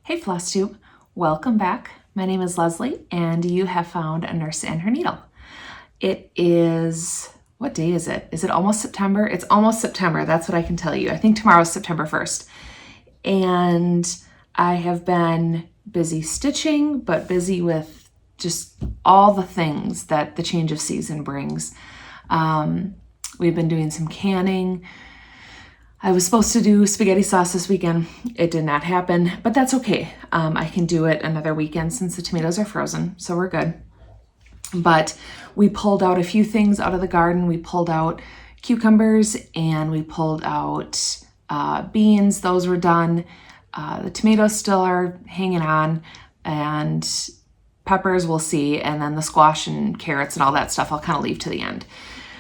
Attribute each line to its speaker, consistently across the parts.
Speaker 1: Hey Flosstube, welcome back. My name is Leslie and you have found a nurse and her needle. It is, what day is it? Is it almost September? It's almost September, that's what I can tell you. I think tomorrow's September 1st. And I have been busy stitching, but busy with just all the things that the change of season brings. We've been doing some canning. I was supposed to do spaghetti sauce this weekend. It did not happen, but that's okay. I can do it another weekend since the tomatoes are frozen, so we're good. But we pulled out a few things out of the garden. We pulled out cucumbers and we pulled out beans. Those were done. The tomatoes still are hanging on, and peppers we'll see, and then the squash and carrots and all that stuff I'll kind of leave to the end.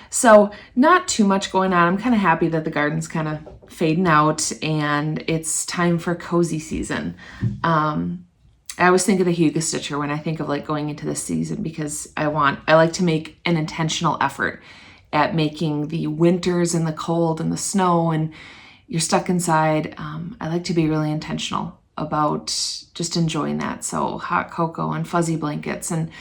Speaker 1: So not too much going on. I'm kind of happy that the garden's kind of fading out and it's time for cozy season. I always think of the Huga Stitcher when I think of like going into this season, because I like to make an intentional effort at making the winters and the cold and the snow and you're stuck inside. I like to be really intentional about just enjoying that. So hot cocoa and fuzzy blankets and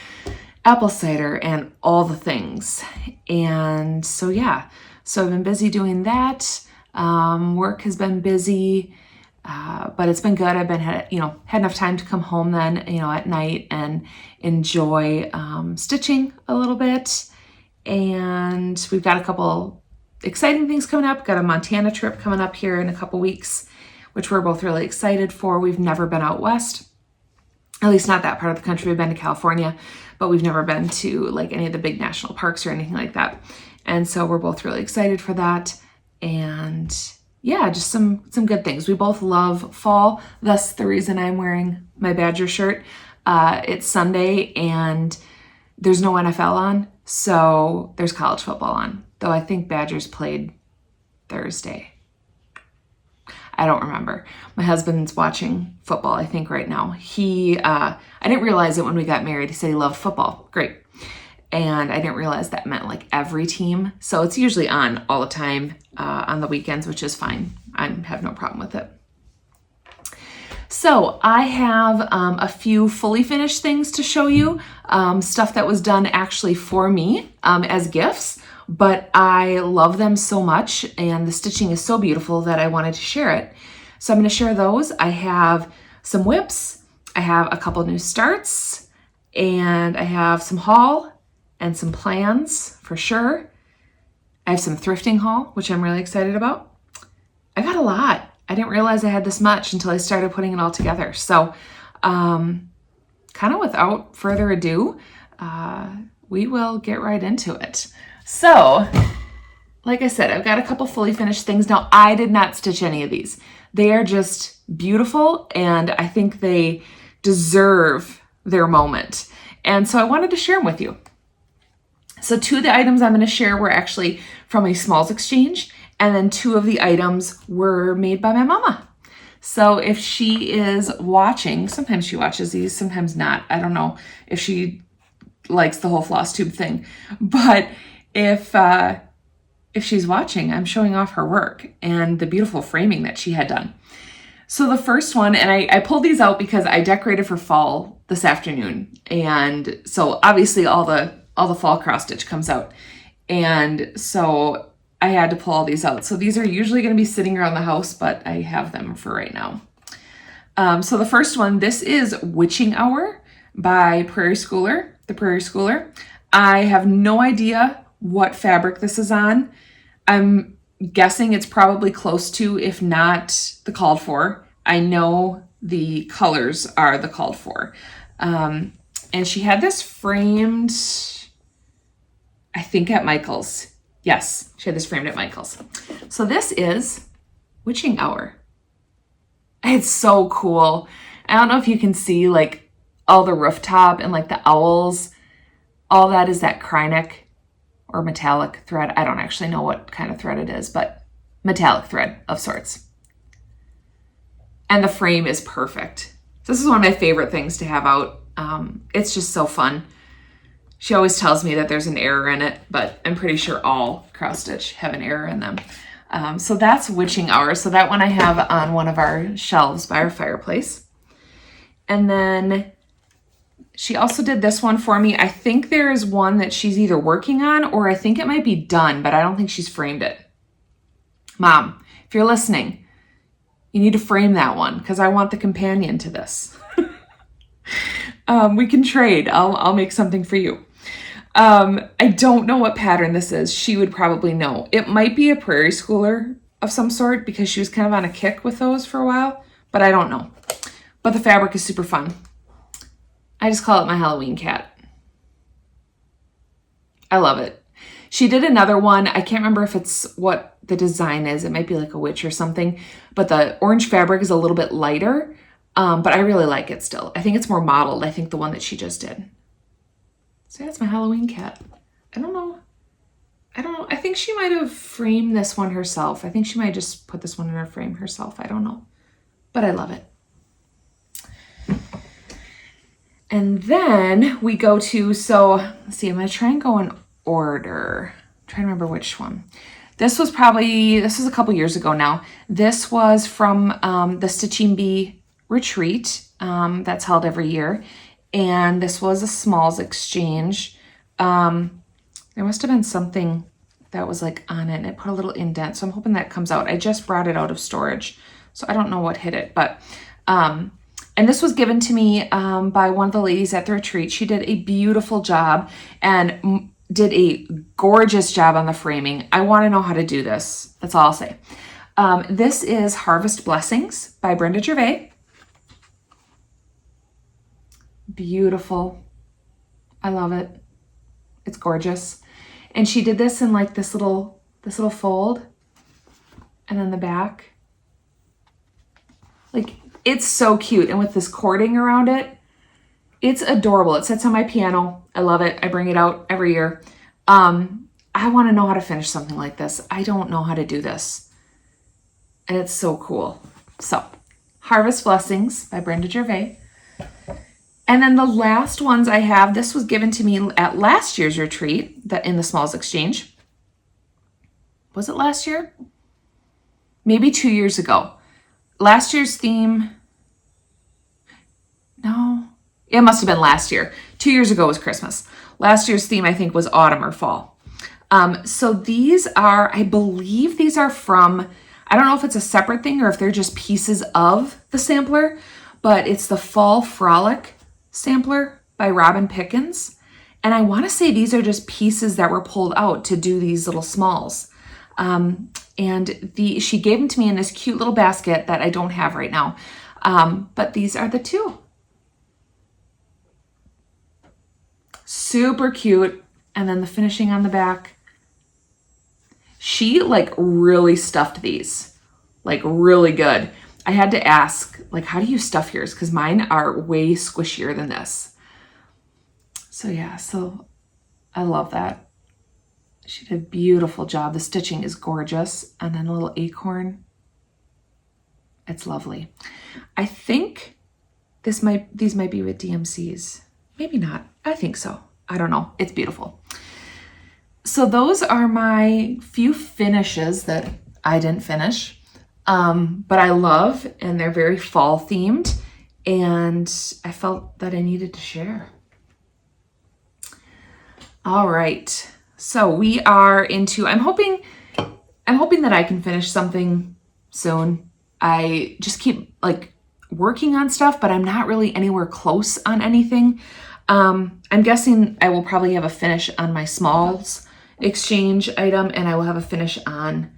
Speaker 1: apple cider and all the things. And so yeah, so I've been busy doing that. Work has been busy, but it's been good. I've been had enough time to come home then, at night and enjoy stitching a little bit. And we've got a couple exciting things coming up. Got a Montana trip coming up here in a couple weeks, which we're both really excited for. We've never been out west, at least not that part of the country. We've been to California, but we've never been to like any of the big national parks or anything like that. And so we're both really excited for that. And yeah, just some good things. We both love fall. That's the reason I'm wearing my Badger shirt. It's Sunday and there's no NFL on, so there's college football on. Though I think Badgers played Thursday. I don't remember. My husband's watching football, I think, right now. I didn't realize it when we got married. He said he loved football. Great. And I didn't realize that meant like every team. So it's usually on all the time on the weekends, which is fine. I have no problem with it. So I have a few fully finished things to show you. Stuff that was done actually for me as gifts. But I love them so much and the stitching is so beautiful that I wanted to share it. So I'm going to share those. I have some whips, I have a couple new starts, and I have some haul and some plans for sure. I have some thrifting haul, which I'm really excited about. I got a lot. I didn't realize I had this much until I started putting it all together. So kind of without further ado, we will get right into it. So, like I said, I've got a couple fully finished things. Now, I did not stitch any of these. They are just beautiful, and I think they deserve their moment. And so I wanted to share them with you. So 2 of the items I'm going to share were actually from a Smalls exchange, and then 2 of the items were made by my mama. So if she is watching, sometimes she watches these, sometimes not. I don't know if she likes the whole Flosstube thing, but if she's watching, I'm showing off her work and the beautiful framing that she had done. So the first one, and I pulled these out because I decorated for fall this afternoon. And so obviously all the fall cross stitch comes out. And so I had to pull all these out. So these are usually going to be sitting around the house, but I have them for right now. So the first one, this is Witching Hour by the Prairie Schooler. I have no idea what fabric this is on. I'm guessing it's probably close to, if not the called for. I know the colors are the called for. And she had this framed, I think at Michael's. Yes, she had this framed at Michael's. So this is Witching Hour. It's so cool. I don't know if you can see like all the rooftop and like the owls. All that is that Krynic or metallic thread. I don't actually know what kind of thread it is, but metallic thread of sorts. And the frame is perfect. This is one of my favorite things to have out. It's just so fun. She always tells me that there's an error in it, but I'm pretty sure all cross stitch have an error in them. So that's Witching Hour. So that one I have on one of our shelves by our fireplace. And then she also did this one for me. I think there is one that she's either working on or I think it might be done, but I don't think she's framed it. Mom, if you're listening, you need to frame that one because I want the companion to this. We can trade. I'll make something for you. I don't know what pattern this is. She would probably know. It might be a prairie schooler of some sort because she was kind of on a kick with those for a while, but I don't know. But the fabric is super fun. I just call it my Halloween cat. I love it. She did another one. I can't remember if it's what the design is. It might be like a witch or something, but the orange fabric is a little bit lighter, but I really like it still. I think it's more modeled. I think the one that she just did. So that's my Halloween cat. I don't know. I think she might have framed this one herself. I think she might just put this one in her frame herself. I don't know, but I love it. And then we go to, so let's see, I'm going to try and go in order. I'm trying to remember which one. This was a couple years ago now. This was from the Stitching Bee retreat that's held every year. And this was a smalls exchange. There must have been something that was like on it and it put a little indent. So I'm hoping that comes out. I just brought it out of storage, so I don't know what hit it, but, and this was given to me by one of the ladies at the retreat. She did a beautiful job and did a gorgeous job on the framing. I want to know how to do this. That's all I'll say. This is Harvest Blessings by Brenda Gervais. Beautiful. I love it. It's gorgeous. And she did this in like this little fold and then the back. Like, it's so cute. And with this cording around it, it's adorable. It sits on my piano. I love it. I bring it out every year. I want to know how to finish something like this. I don't know how to do this. And it's so cool. So, Harvest Blessings by Brenda Gervais. And then the last ones I have, this was given to me at last year's retreat in the Smalls Exchange. Was it last year? Maybe 2 years ago. Last year's theme, no, it must have been last year. 2 years ago was Christmas. Last year's theme, I think, was autumn or fall. So these are, I believe these are from, I don't know if it's a separate thing or if they're just pieces of the sampler, but it's the Fall Frolic sampler by Robin Pickens. And I want to say these are just pieces that were pulled out to do these little smalls. And she gave them to me in this cute little basket that I don't have right now. But these are the two. Super cute. And then the finishing on the back. She like really stuffed these, like really good. I had to ask, like, how do you stuff yours? Because mine are way squishier than this. So yeah, so I love that. She did a beautiful job. The stitching is gorgeous. And then a little acorn. It's lovely. I think these might be with DMCs. Maybe not. I think so. I don't know. It's beautiful. So those are my few finishes that I didn't finish. But I love, and they're very fall themed, and I felt that I needed to share. All right. So we are into, I'm hoping that I can finish something soon. I just keep like working on stuff, but I'm not really anywhere close on anything. I'm guessing I will probably have a finish on my Smalls exchange item, and I will have a finish on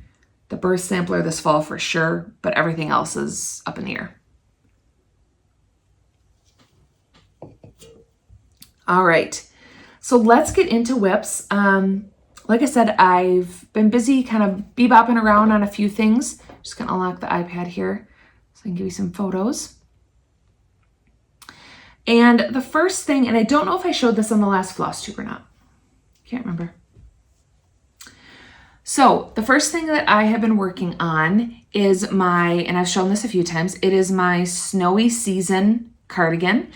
Speaker 1: the birth sampler this fall for sure, but everything else is up in the air. All right, so let's get into whips. Like I said, I've been busy kind of bebopping around on a few things. Just gonna unlock the iPad here so I can give you some photos. And the first thing, and I don't know if I showed this on the last Flosstube or not. Can't remember. So the first thing that I have been working on is and I've shown this a few times, it is my Snowy Season cardigan.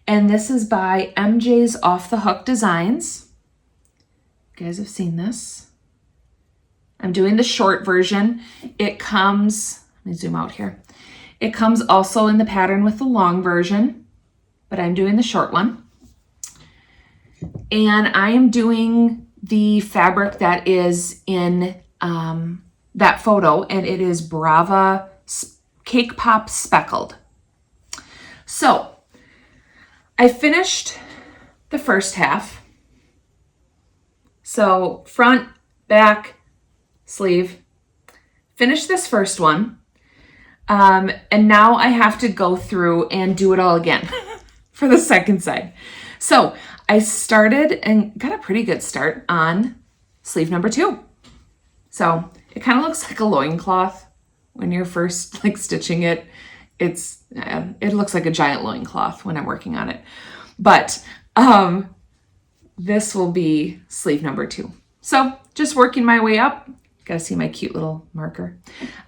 Speaker 1: And this is by MJ's Off the Hook Designs. You guys have seen this. I'm doing the short version. It comes, let me zoom out here. It comes also in the pattern with the long version. but I'm doing the short one. And I am doing the fabric that is in that photo, and it is Brava Cake Pop Speckled. So I finished the first half. So front, back, sleeve. Finished this first one. And now I have to go through and do it all again for the second side. So I started and got a pretty good start on sleeve number 2. So it kind of looks like a loincloth when you're first like stitching it. It looks like a giant loincloth when I'm working on it. But this will be sleeve number 2. So just working my way up. Gotta see my cute little marker.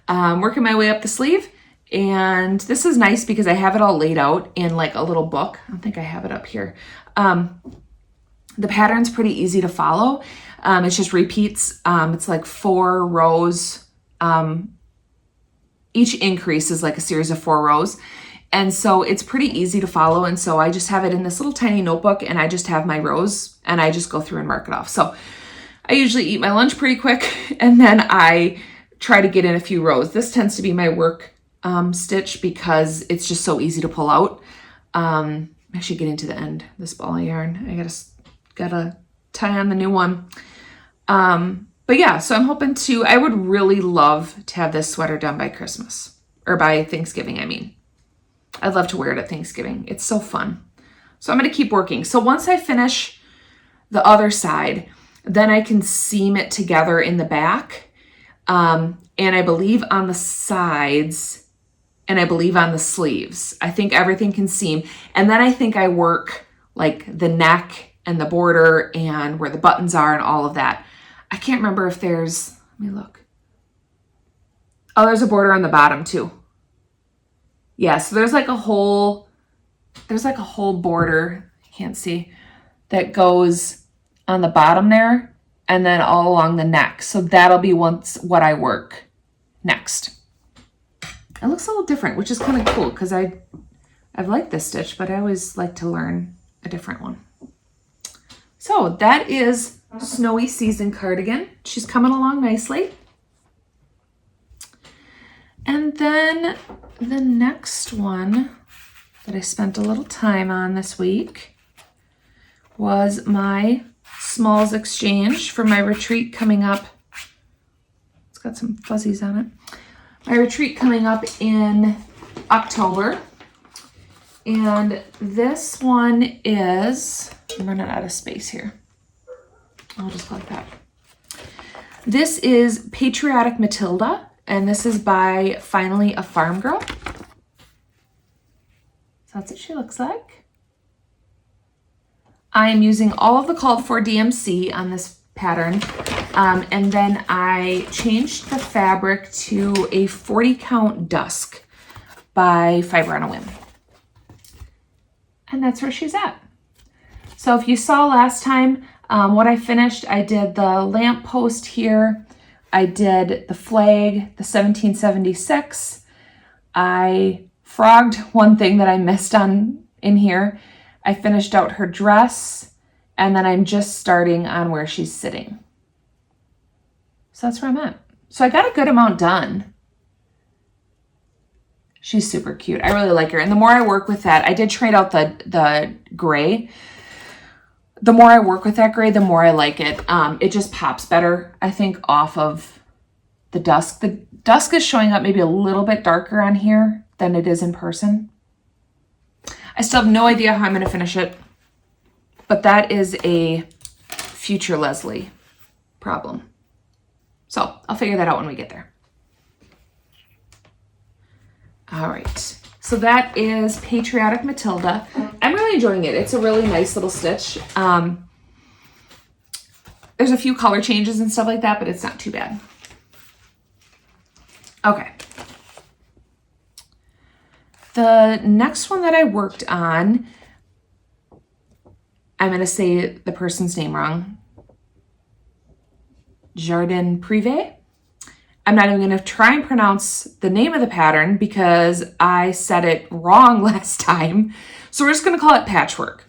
Speaker 1: Working my way up the sleeve. And this is nice because I have it all laid out in like a little book. I don't think I have it up here. The pattern's pretty easy to follow. It just repeats. It's like 4 rows. Each increase is like a series of 4 rows. And so it's pretty easy to follow. And so I just have it in this little tiny notebook, and I just have my rows and I just go through and mark it off. So I usually eat my lunch pretty quick, and then I try to get in a few rows. This tends to be my work stitch because it's just so easy to pull out. I'm actually getting to the end, this ball of yarn. I gotta tie on the new one. But yeah, so I'm hoping I would really love to have this sweater done by Christmas, or by Thanksgiving, I mean. I'd love to wear it at Thanksgiving. It's so fun. So I'm gonna keep working. So once I finish the other side, then I can seam it together in the back. And I believe on the sides, and I believe on the sleeves. I think everything can seam. And then I think I work like the neck and the border and where the buttons are and all of that. I can't remember if let me look. Oh, there's a border on the bottom too. Yeah, so there's like a whole border, I can't see, that goes on the bottom there and then all along the neck. So that'll be what I work next. It looks a little different, which is kind of cool because I've liked this stitch, but I always like to learn a different one. So that is Snowy Season Cardigan. She's coming along nicely. And then the next one that I spent a little time on this week was my Smalls Exchange for my retreat coming up. It's got some fuzzies on it. My retreat coming up in October. And this one is, I'm running out of space here. I'll just go like that. This is Patriotic Matilda, and this is by Finally a Farm Girl. So that's what she looks like. I am using all of the called for DMC on this pattern. And then I changed the fabric to a 40 count Dusk by Fiber on a Whim. And that's where she's at. So if you saw last time what I finished, I did the lamp post here. I did the flag, the 1776. I frogged one thing that I missed in here. I finished out her dress, and then I'm just starting on where she's sitting. So that's where I'm at. So I got a good amount done. She's super cute. I really like her. And the more I work with that, I did trade out the gray. The more I work with that gray, the more I like it. It just pops better, I think, off of the Dusk. The Dusk is showing up maybe a little bit darker on here than it is in person. I still have no idea how I'm going to finish it, but that is a future Leslie problem. So I'll figure that out when we get there. All right, so that is Patriotic Matilda. I'm really enjoying it. It's a really nice little stitch. There's a few color changes and stuff like that, but it's not too bad. Okay. The next one that I worked on, I'm going to say the person's name wrong. Jardin Privé. I'm not even going to try and pronounce the name of the pattern because I said it wrong last time. So we're just going to call it patchwork.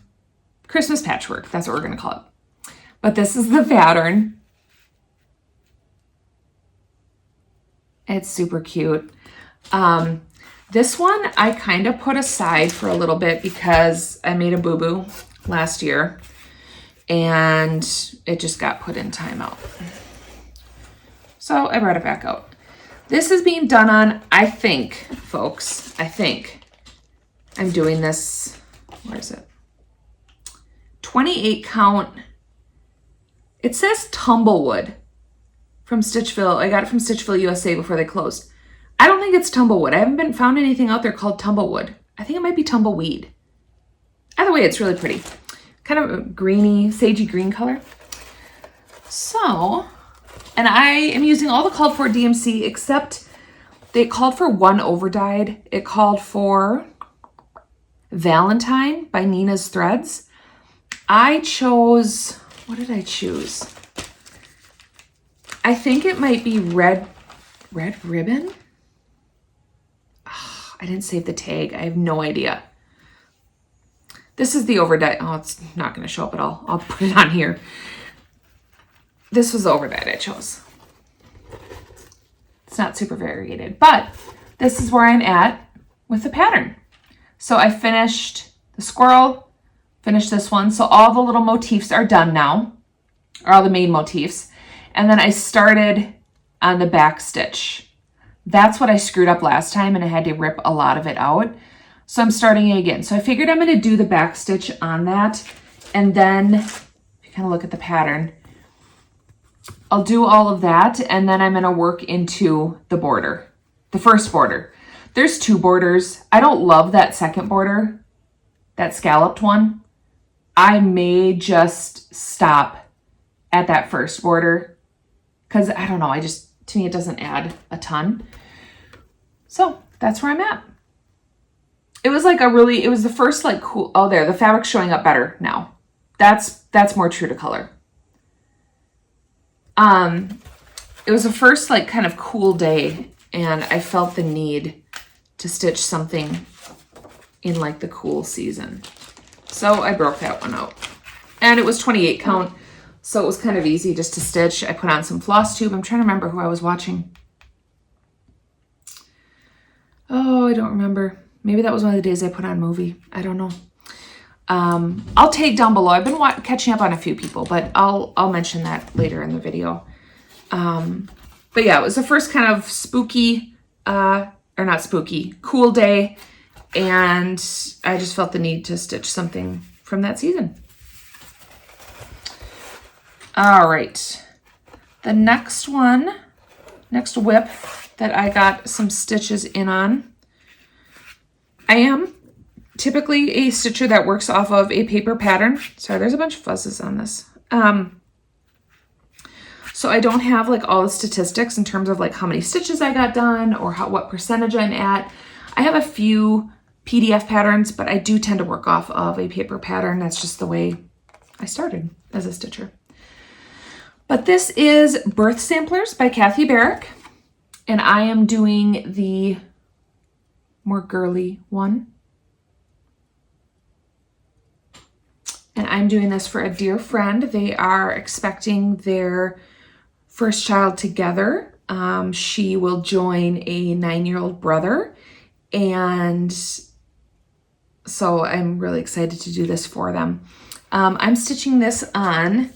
Speaker 1: Christmas patchwork. That's what we're going to call it. But this is the pattern. It's super cute. This one I kind of put aside for a little bit because I made a boo-boo last year and it just got put in timeout. So I brought it back out. This is being done on, I think, folks, I think I'm doing this, where is it? 28 count. It says Tumblewood from Stitchville. I got it from Stitchville USA before they closed. I don't think it's Tumblewood. I haven't found anything out there called Tumblewood. I think it might be Tumbleweed. Either way, it's really pretty. Kind of a greeny, sagey green color. So, and I am using all the called for DMC except they called for one overdyed. It called for Valentine by Nina's Threads. I chose, what did I choose? I think it might be Red Ribbon. Oh, I didn't save the tag. I have no idea. This is the overdye. Oh, it's not going to show up at all. I'll put it on here. This was the overdyed I chose. It's not super variegated, but this is where I'm at with the pattern. So I finished the squirrel, finished this one. So all the little motifs are done now, or all the main motifs. And then I started on the back stitch. That's what I screwed up last time and I had to rip a lot of it out. So I'm starting it again. So I figured I'm going to do the back stitch on that. And then if you kind of look at the pattern, I'll do all of that. And then I'm going to work into the border, the first border. There's two borders. I don't love that second border, that scalloped one. I may just stop at that first border because I don't know. To me, it doesn't add a ton. So that's where I'm at. It was like it was the first like cool, oh there, the fabric's showing up better now. That's more true to color. It was the first like kind of cool day and I felt the need to stitch something in like the cool season. So I broke that one out. And it was 28 count, so it was kind of easy just to stitch. I put on some Flosstube. I'm trying to remember who I was watching. Oh, I don't remember. Maybe that was one of the days I put on movie. I don't know. I'll tag down below. I've been catching up on a few people, but I'll mention that later in the video. But yeah, it was the first kind of spooky, or not spooky, cool day. And I just felt the need to stitch something from that season. All right. The next whip that I got some stitches in on. I am typically a stitcher that works off of a paper pattern. Sorry, there's a bunch of fuzzes on this. So I don't have like all the statistics in terms of like how many stitches I got done or what percentage I'm at. I have a few PDF patterns, but I do tend to work off of a paper pattern. That's just the way I started as a stitcher. But this is Birth Samplers by Barrick, and I am doing the more girly one. And I'm doing this for a dear friend. They are expecting their first child together. She will join a 9-year-old brother. And so I'm really excited to do this for them. I'm stitching this on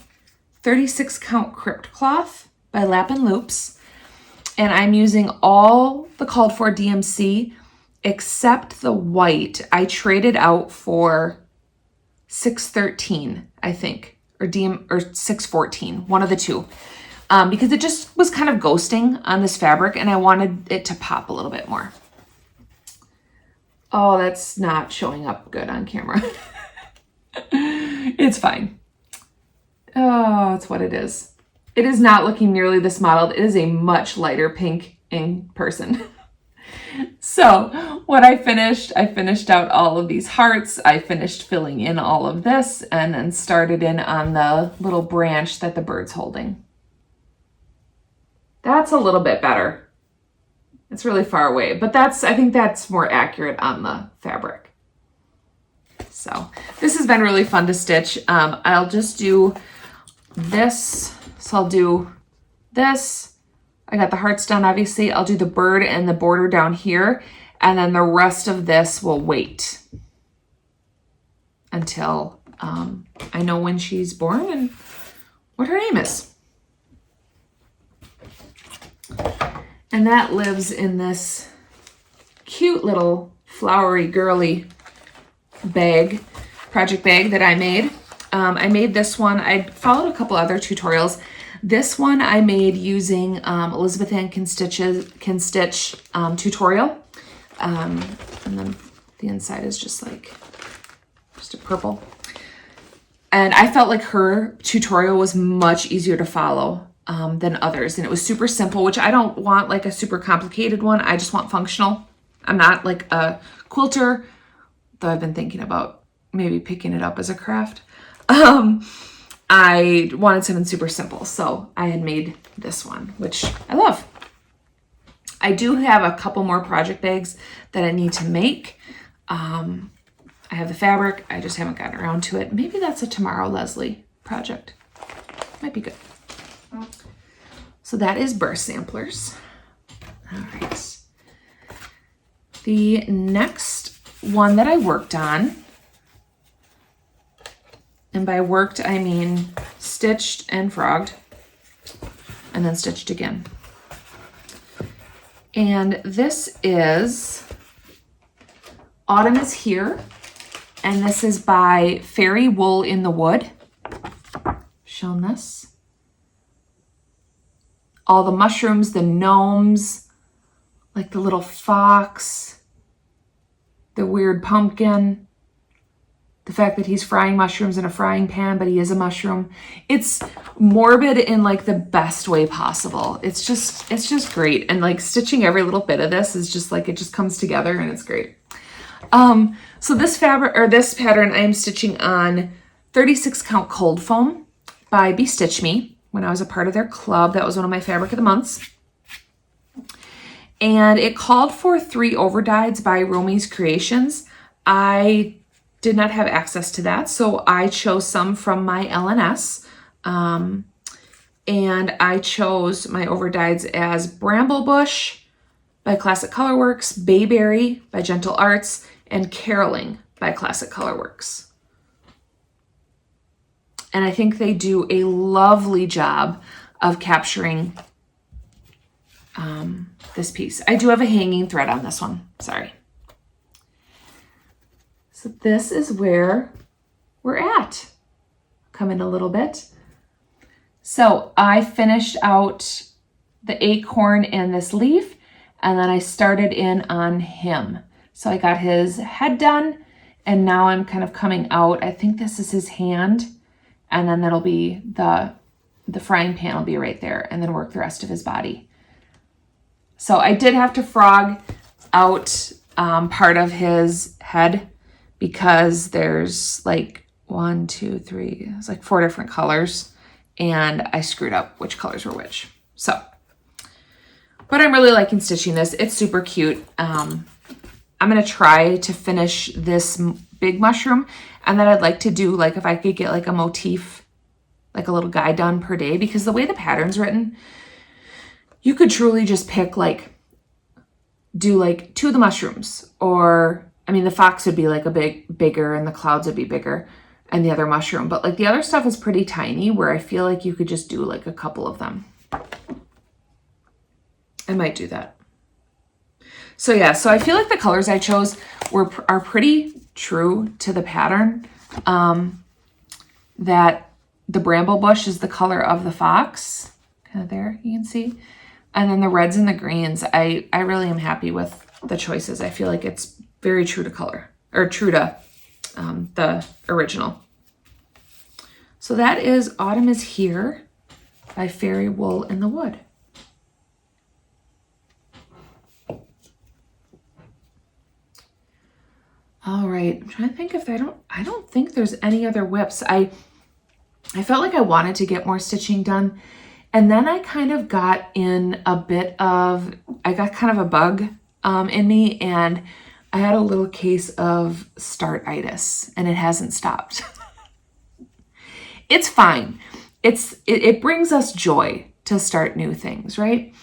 Speaker 1: 36 count Crypt cloth by Lapin Loops. And I'm using all the called for DMC except the white. I traded out for 613, I think, or 614, one of the two, because it just was kind of ghosting on this fabric and I wanted it to pop a little bit more. Oh, that's not showing up good on camera. It's fine. Oh, it's what it is. It is not looking nearly this mottled. It is a much lighter pink in person. So what I finished out all of these hearts. I finished filling in all of this and then started in on the little branch that the bird's holding. That's a little bit better. It's really far away, but I think that's more accurate on the fabric. So this has been really fun to stitch. I'll just do this. So I'll do this. I got the hearts done, obviously. I'll do the bird and the border down here, and then the rest of this will wait until I know when she's born and what her name is. And that lives in this cute little flowery girly bag, project bag that I made. I made this one. I followed a couple other tutorials. This one I made using Elizabeth Ann Can Stitch tutorial. And then the inside is just a purple. And I felt like her tutorial was much easier to follow than others. And it was super simple, which I don't want like a super complicated one. I just want functional. I'm not like a quilter, though I've been thinking about maybe picking it up as a craft. I wanted something super simple, so I had made this one, which I love. I do have a couple more project bags that I need to make. I have the fabric. I just haven't gotten around to it. Maybe that's a tomorrow Leslie project. Might be good. So that is burst samplers. All right. The next one that I worked on, and by worked, I mean stitched and frogged, and then stitched again. And this is Autumn is Here, and this is by Fairy Wool in the Wood. Shown this. All the mushrooms, the gnomes, like the little fox, the weird pumpkin, the fact that he's frying mushrooms in a frying pan, but he is a mushroom. It's morbid in like the best way possible. It's just great. And like stitching every little bit of this is just like, it just comes together and it's great. So this fabric, or this pattern, I am stitching on 36 count cold foam by Be Stitch Me. When I was a part of their club, that was one of my fabric of the months. And it called for 3 overdyes by Romy's Creations. I did not have access to that, so I chose some from my LNS. And I chose my overdyes as Bramble Bush by Classic Colorworks, Bayberry by Gentle Arts, and Carolyn by Classic Colorworks. And I think they do a lovely job of capturing this piece. I do have a hanging thread on this one, sorry. So this is where we're at. Come in a little bit. So I finished out the acorn and this leaf, and then I started in on him. So I got his head done, and now I'm kind of coming out. I think this is his hand, and then that'll be the frying pan will be right there, and then work the rest of his body. So I did have to frog out part of his head because there's like 1, 2, 3, it's like 4 different colors, and I screwed up which colors were which. So, but I'm really liking stitching this. It's super cute. I'm gonna try to finish this big mushroom, and then I'd like to do like, if I could get like a motif, like a little guy done per day, because the way the pattern's written, you could truly just pick like, do like 2 of the mushrooms, or I mean, the fox would be like a bigger, and the clouds would be bigger, and the other mushroom. But like the other stuff is pretty tiny, where I feel like you could just do like a couple of them. I might do that. So yeah, so I feel like the colors I chose are pretty true to the pattern. That the Bramble Bush is the color of the fox, kind of there, you can see. And then the reds and the greens, I really am happy with the choices. I feel like it's very true to color, or true to the original. So that is Autumn is Here by Fairy Wool in the Wood. All right, I'm trying to think if I don't think there's any other whips. I felt like I wanted to get more stitching done, And then I kind of got in a bit of, I got kind of a bug in me, and I had a little case of startitis, and it hasn't stopped. It's fine. It brings us joy to start new things, right?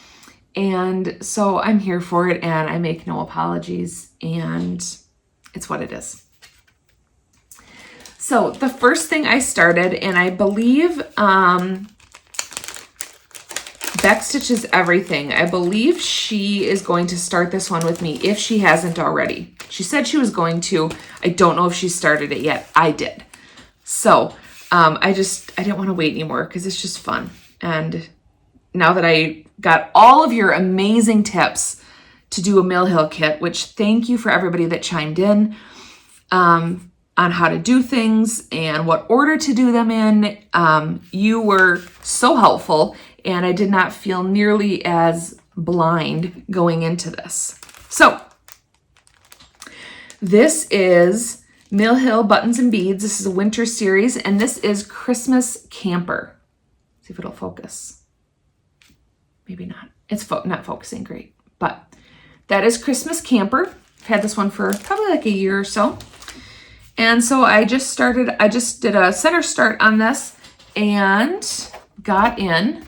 Speaker 1: And so I'm here for it, and I make no apologies, and it's what it is. So the first thing I started, and I believe Beck Stitches Everything, I believe she is going to start this one with me if she hasn't already. She said she was going to. I don't know if she started it yet. I did. So I didn't want to wait anymore because it's just fun. And now that I got all of your amazing tips to do a Mill Hill kit, which thank you for everybody that chimed in on how to do things and what order to do them in. You were so helpful, and I did not feel nearly as blind going into this. So this is Mill Hill Buttons and Beads. This is a winter series, and this is Christmas Camper. See if it'll focus. Maybe not. It's not focusing great, but that is Christmas Camper. I've had this one for probably like a year or so. And so I just did a center start on this and got in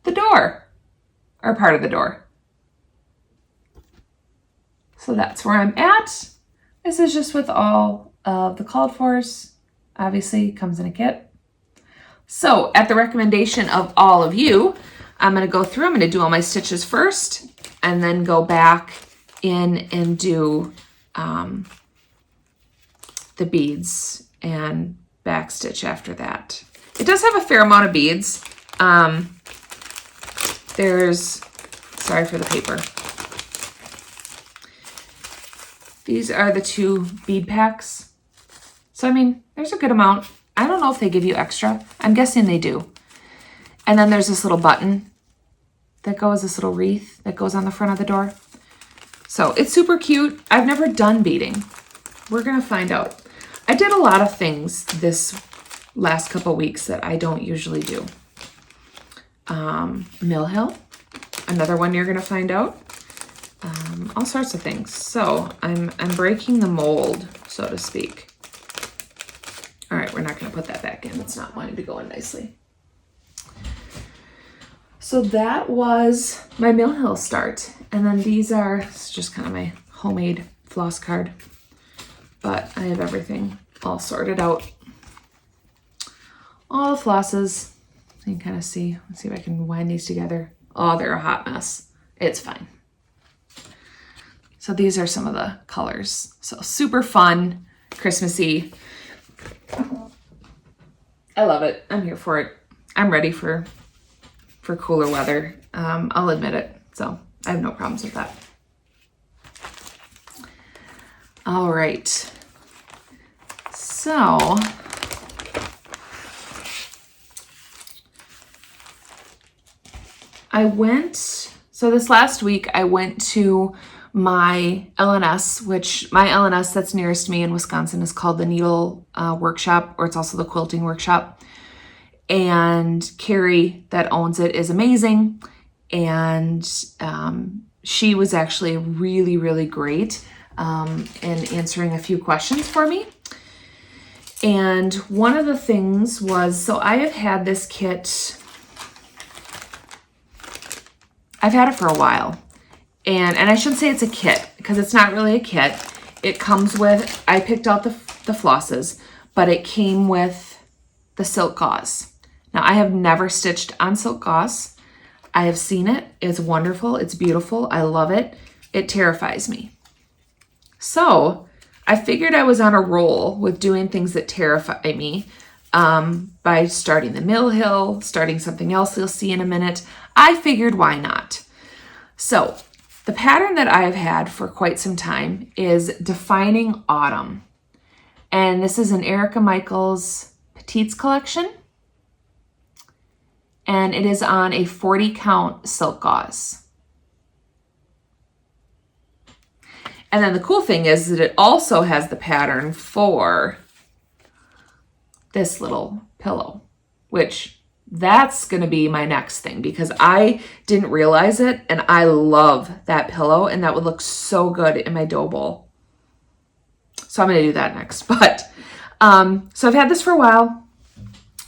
Speaker 1: the door, or part of the door. So that's where I'm at. This is just with all of the called fors. Obviously comes in a kit. So at the recommendation of all of you, I'm going to go through, I'm going to do all my stitches first, and then go back in and do the beads and back stitch after that. It does have a fair amount of beads. Sorry for the paper. These are the 2 bead packs. So, I mean, there's a good amount. I don't know if they give you extra. I'm guessing they do. And then there's this little button that goes, this little wreath that goes on the front of the door. So it's super cute. I've never done beading. We're gonna find out. I did a lot of things this last couple weeks that I don't usually do. Mill Hill, another one you're gonna find out. All sorts of things. So I'm breaking the mold, so to speak. All right, we're not gonna put that back in. It's not wanting to go in nicely. So that was my Mill Hill start. And then these are just kind of my homemade floss card, but I have everything all sorted out. All the flosses, you can kind of see. Let's see if I can wind these together. Oh, they're a hot mess. It's fine. So these are some of the colors. So super fun, Christmassy. I love it. I'm here for it. I'm ready for cooler weather. I'll admit it. So I have no problems with that. All right. So this last week I went to my LNS, which my LNS that's nearest me in Wisconsin is called the Needle Workshop, or it's also the Quilting Workshop. And Carrie that owns it is amazing. And she was actually really, really great in answering a few questions for me. And one of the things was, so I have had this kit, I've had it for a while. And I shouldn't say it's a kit, because it's not really a kit. It comes with, I picked out the flosses, but it came with the silk gauze. Now, I have never stitched on silk gauze. I have seen it. It's wonderful. It's beautiful. I love it. It terrifies me. So I figured I was on a roll with doing things that terrify me by starting the Mill Hill, starting something else you'll see in a minute. I figured, why not? So the pattern that I've had for quite some time is Defining Autumn. And this is an Erica Michaels Petites collection. And it is on a 40 count silk gauze. And then the cool thing is that it also has the pattern for this little pillow, which That's going to be my next thing because I didn't realize it, and I love that pillow, and that would look so good in my dough bowl. So I'm going to do that next. But so I've had this for a while.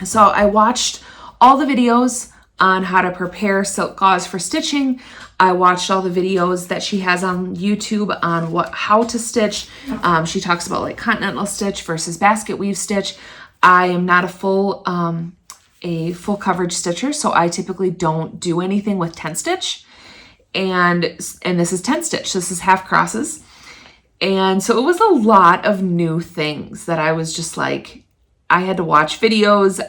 Speaker 1: So I watched all the videos on how to prepare silk gauze for stitching. I watched all the videos that she has on YouTube on how to stitch. She talks about like continental stitch versus basket weave stitch. I am not a full coverage stitcher, so I typically don't do anything with 10 stitch. And this is 10 stitch. This is half crosses. And so it was a lot of new things that I was just like, I had to watch videos.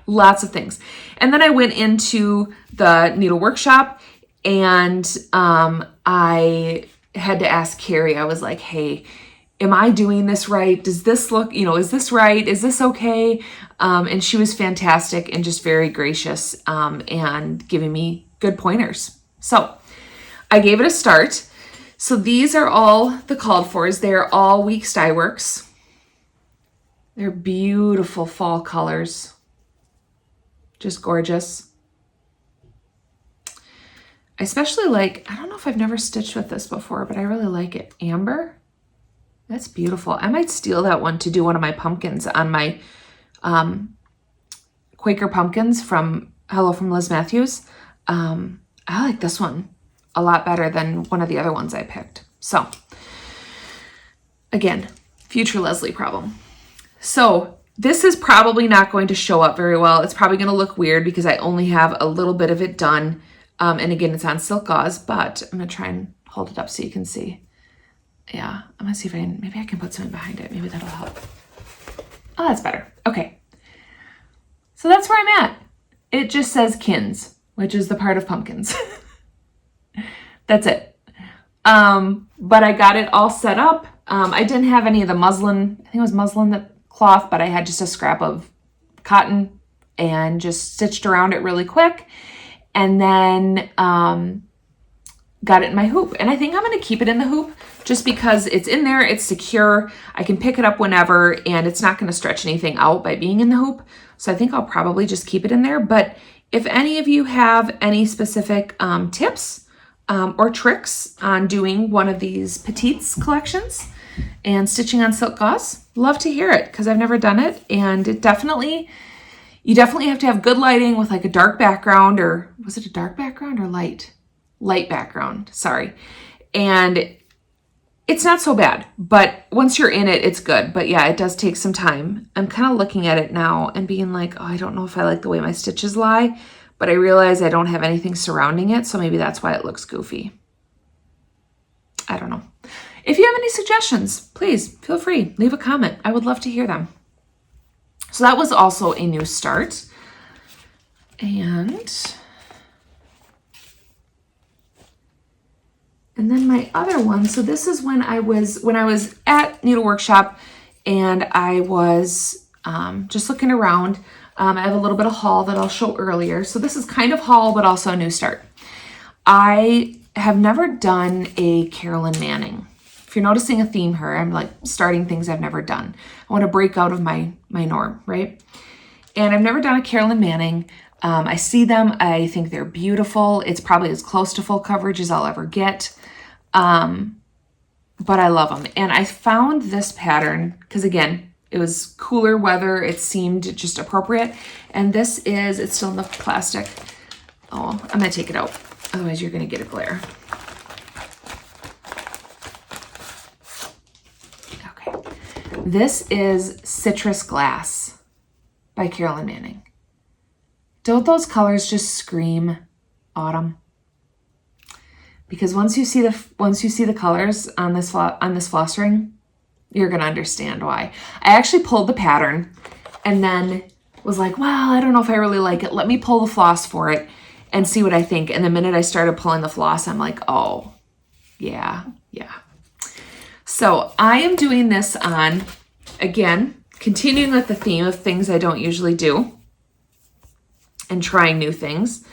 Speaker 1: Lots of things. And then I went into the needle workshop, and I had to ask Carrie. I was like, hey, am I doing this right? Does this look, is this right? Is this okay? And she was fantastic and just very gracious and giving me good pointers. So I gave it a start. So these are all the called fors. They're all Weeks Dye Works. They're beautiful fall colors. Just gorgeous. I especially like, I don't know if I've never stitched with this before, but I really like it. Amber. That's beautiful. I might steal that one to do one of my pumpkins on my Quaker pumpkins from Hello from Liz Matthews. I like this one a lot better than one of the other ones I picked. So again, future Leslie problem. So this is probably not going to show up very well. It's probably going to look weird because I only have a little bit of it done. And again, it's on silk gauze, but I'm going to try and hold it up so you can see. Yeah, I'm going to see if maybe I can put something behind it. Maybe that'll help. Oh, that's better. Okay. So that's where I'm at. It just says kins, which is the part of pumpkins. That's it. But I got it all set up. I didn't have any of the muslin, I think it was muslin, that cloth, but I had just a scrap of cotton and just stitched around it really quick. And then got it in my hoop. And I think I'm going to keep it in the hoop just because it's in there, it's secure. I can pick it up whenever, and it's not going to stretch anything out by being in the hoop. So I think I'll probably just keep it in there. But if any of you have any specific tips or tricks on doing one of these petites collections and stitching on silk gauze, love to hear it because I've never done it. And you definitely have to have good lighting with like a dark background, or was it a dark background or light? Light background, sorry. And it's not so bad, but once you're in it, it's good. But yeah, it does take some time. I'm kind of looking at it now and being like, oh, I don't know if I like the way my stitches lie, but I realize I don't have anything surrounding it. So maybe that's why it looks goofy. I don't know. If you have any suggestions, please feel free, leave a comment. I would love to hear them. So that was also a new start. And then my other one, so this is when I was at Needle Workshop and I was just looking around. I have a little bit of haul that I'll show earlier. So this is kind of haul, but also a new start. I have never done a Carolyn Manning. If you're noticing a theme here, I'm like starting things I've never done. I want to break out of my norm, right? And I've never done a Carolyn Manning. I see them. I think they're beautiful. It's probably as close to full coverage as I'll ever get. But I love them. And I found this pattern because, again, it was cooler weather. It seemed just appropriate. And this is, it's still in the plastic. Oh, I'm going to take it out. Otherwise, you're going to get a glare. Okay. This is Citrus Glass by Carolyn Manning. Don't those colors just scream autumn? Because once you see the colors on this floss ring, you're gonna understand why. I actually pulled the pattern and then was like, well, I don't know if I really like it. Let me pull the floss for it and see what I think. And the minute I started pulling the floss, I'm like, oh, yeah. So I am doing this on, again, continuing with the theme of things I don't usually do and trying new things.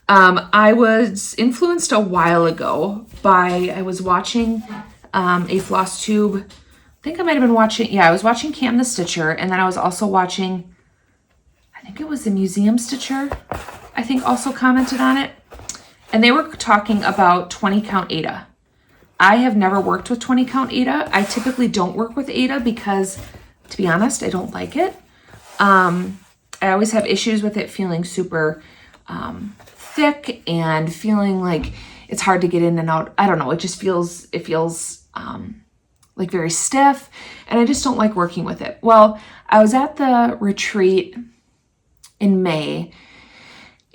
Speaker 1: I was influenced a while ago by, I was watching a Flosstube. I think I might have been watching, I was watching Cam the Stitcher, and then I was also watching, I think it was the Museum Stitcher, I think also commented on it. And they were talking about 20 count Aida. I have never worked with 20 count Aida. I typically don't work with Aida because, to be honest, I don't like it. I always have issues with it feeling super thick and feeling like it's hard to get in and out. I don't know. It feels like very stiff, and I just don't like working with it. Well, I was at the retreat in May,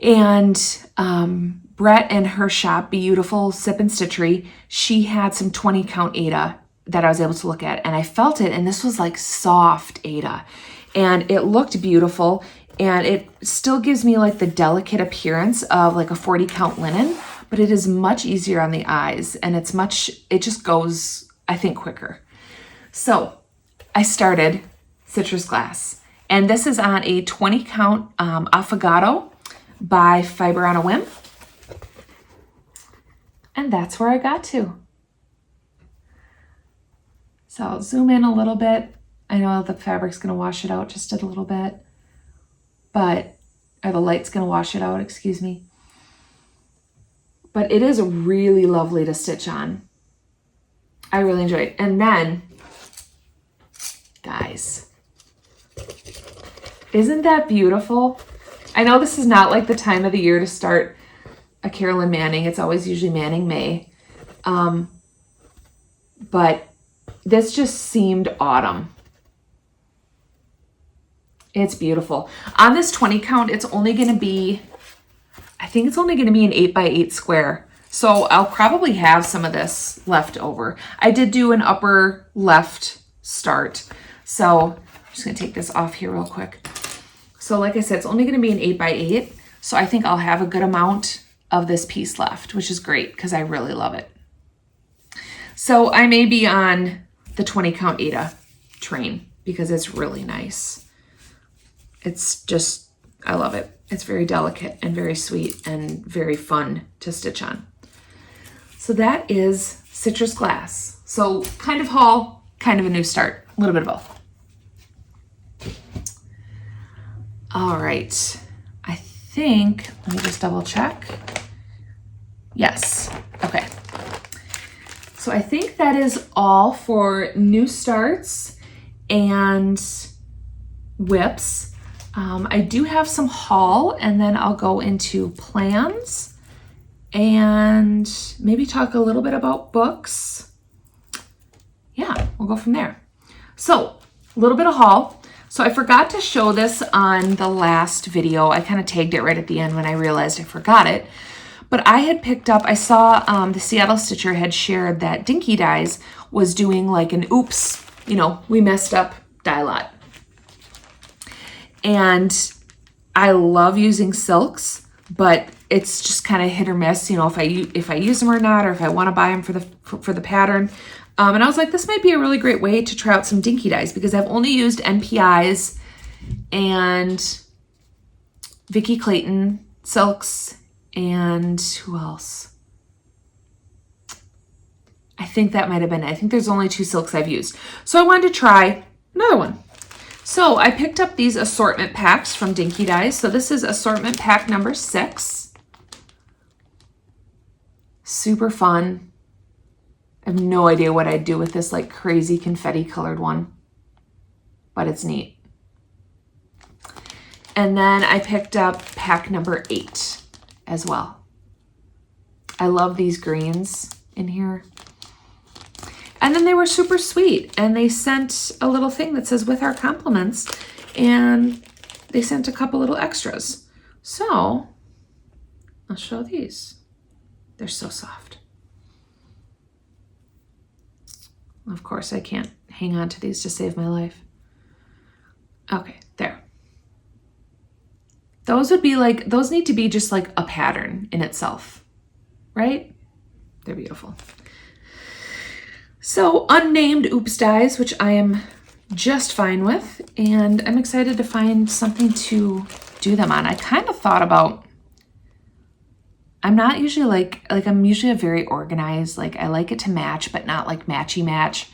Speaker 1: and Brett and her shop, Beautiful Sip and Stitchery, she had some 20 count Aida that I was able to look at, and I felt it, and this was like soft Aida, and it looked beautiful, and it still gives me like the delicate appearance of like a 40 count linen, but it is much easier on the eyes, and it just goes, I think, quicker. So I started Citrus Glass, and this is on a 20 count Affogato by Fiber on a Whim. And that's where I got to. So I'll zoom in a little bit. I know the fabric's gonna wash it out just a little bit, or the light's gonna wash it out, excuse me. But it is really lovely to stitch on. I really enjoy it. And then, guys, isn't that beautiful? I know this is not like the time of the year to start a Carolyn Manning. It's always usually Manning May. But this just seemed autumn. It's beautiful. On this 20 count, it's only going to be, I think it's only going to be an 8x8 square. So I'll probably have some of this left over. I did do an upper left start. So I'm just going to take this off here real quick. So like I said, it's only going to be an 8x8. So I think I'll have a good amount of this piece left, which is great because I really love it. So I may be on the 20 count Aida train because it's really nice. It's just, I love it. It's very delicate and very sweet and very fun to stitch on. So that is Citrus Glass. So kind of haul, kind of a new start, a little bit of both. All right, I think, let me just double check. Yes, okay. So I think that is all for new starts and whips. I do have some haul, and then I'll go into plans and maybe talk a little bit about books. Yeah, we'll go from there. So a little bit of haul. So I forgot to show this on the last video. I kind of tagged it right at the end when I realized I forgot it. But I had picked up, I saw the Seattle Stitcher had shared that Dinky Dyes was doing like an oops, we messed up dye lot. And I love using silks, but it's just kind of hit or miss, if I use them or not, or if I want to buy them for the pattern. And I was like, this might be a really great way to try out some Dinky Dyes because I've only used NPIs and Vicki Clayton silks, and who else? I think that might have been it. I think there's only 2 silks I've used. So I wanted to try another one. So I picked up these assortment packs from Dinky Dyes. So this is assortment pack number 6. Super fun. I have no idea what I'd do with this like crazy confetti colored one, but it's neat. And then I picked up pack number 8 as well. I love these greens in here. And then they were super sweet, and they sent a little thing that says with our compliments, and they sent a couple little extras. So I'll show these. They're so soft. Of course, I can't hang on to these to save my life. Okay, there. Those need to be just like a pattern in itself, right? They're beautiful. So unnamed oops dyes, which I am just fine with, and I'm excited to find something to do them on. I kind of thought about, I'm not usually like I'm usually a very organized, like I like it to match, but not like matchy match.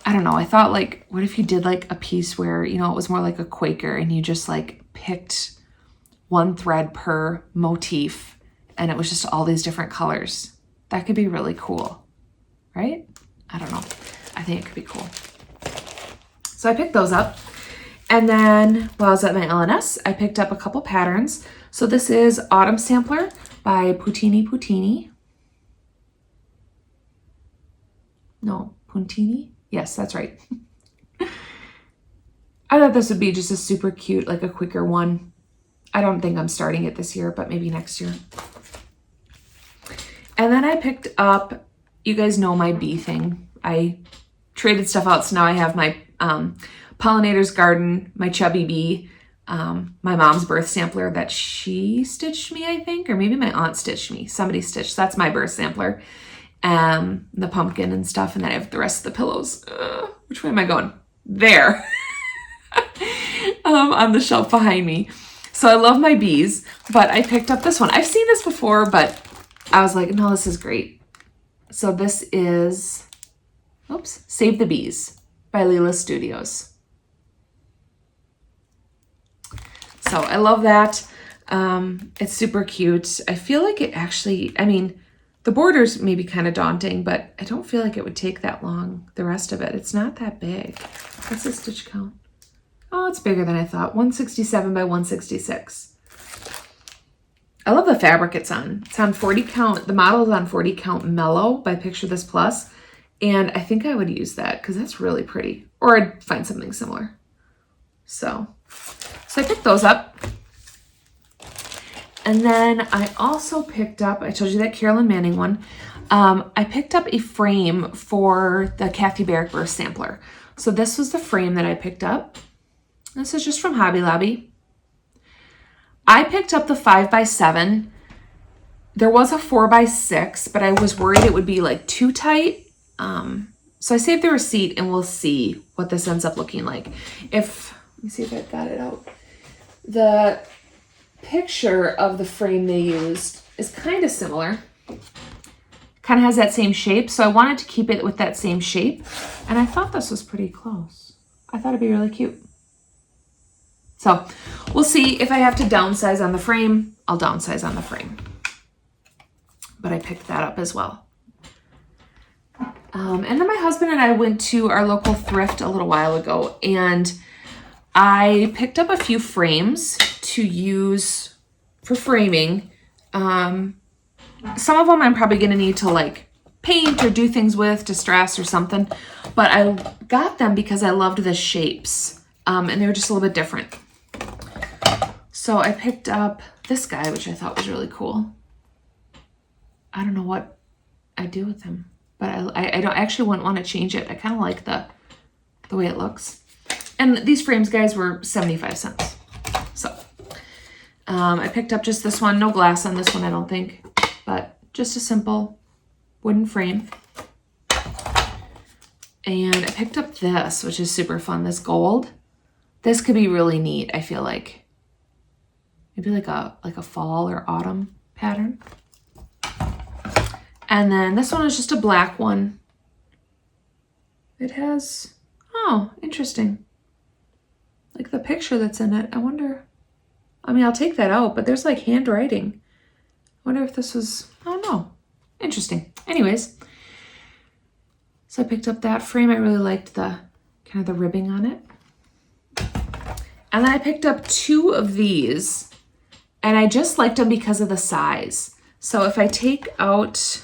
Speaker 1: I don't know. I thought like, what if you did like a piece where, it was more like a Quaker and you just like picked one thread per motif and it was just all these different colors. That could be really cool, right? I don't know. I think it could be cool. So I picked those up. And then while I was at my LNS, I picked up a couple patterns. So this is Autumn Sampler by Puntini. No, Puntini? Yes, that's right. I thought this would be just a super cute, like a quicker one. I don't think I'm starting it this year, but maybe next year. And then I picked up, you guys know my bee thing. I traded stuff out, so now I have my Pollinator's Garden, my Chubby Bee, my mom's birth sampler that she stitched me, I think, or maybe my aunt stitched me. Somebody stitched. That's my birth sampler. The pumpkin and stuff, and then I have the rest of the pillows. Which way am I going? There. On the shelf behind me. So I love my bees, but I picked up this one. I've seen this before, but I was like, no, this is great. So this is, oops, Save the Bees by Leela Studios. So I love that. It's super cute. I feel like it actually, I mean, the border's maybe kind of daunting, but I don't feel like it would take that long, the rest of it. It's not that big. What's the stitch count? Oh, it's bigger than I thought. 167 by 166. I love the fabric it's on. It's on 40 count. The model is on 40 count Mellow by Picture This Plus. And I think I would use that because that's really pretty. Or I'd find something similar. So I picked those up. And then I also picked up, I told you that Carolyn Manning one. I picked up a frame for the Kathy Barrick Birth Sampler. So this was the frame that I picked up. This is just from Hobby Lobby. I picked up the 5x7. There was a 4x6, but I was worried it would be like too tight. So I saved the receipt and we'll see what this ends up looking like. Let me see if I've got it out. The picture of the frame they used is kind of similar. Kind of has that same shape. So I wanted to keep it with that same shape. And I thought this was pretty close. I thought it'd be really cute. So we'll see if I have to downsize on the frame, I'll downsize on the frame. But I picked that up as well. And then my husband and I went to our local thrift a little while ago, and I picked up a few frames to use for framing. Some of them I'm probably gonna need to like paint or do things with, distress or something, but I got them because I loved the shapes, and they were just a little bit different. So I picked up this guy, which I thought was really cool. I don't know what I do with him, but I don't actually wouldn't want to change it. I kind of like the way it looks. And these frames, guys, were 75 cents. So I picked up just this one. No glass on this one, I don't think, but just a simple wooden frame. And I picked up this, which is super fun, this gold. This could be really neat, I feel like. Maybe like a fall or autumn pattern. And then this one is just a black one. It has, oh, interesting. Like the picture that's in it. I wonder, I mean, I'll take that out, but there's like handwriting. I wonder if this was, I don't know. Interesting. Anyways, so I picked up that frame. I really liked the kind of the ribbing on it. And then I picked up two of these, and I just liked them because of the size. So if I take out,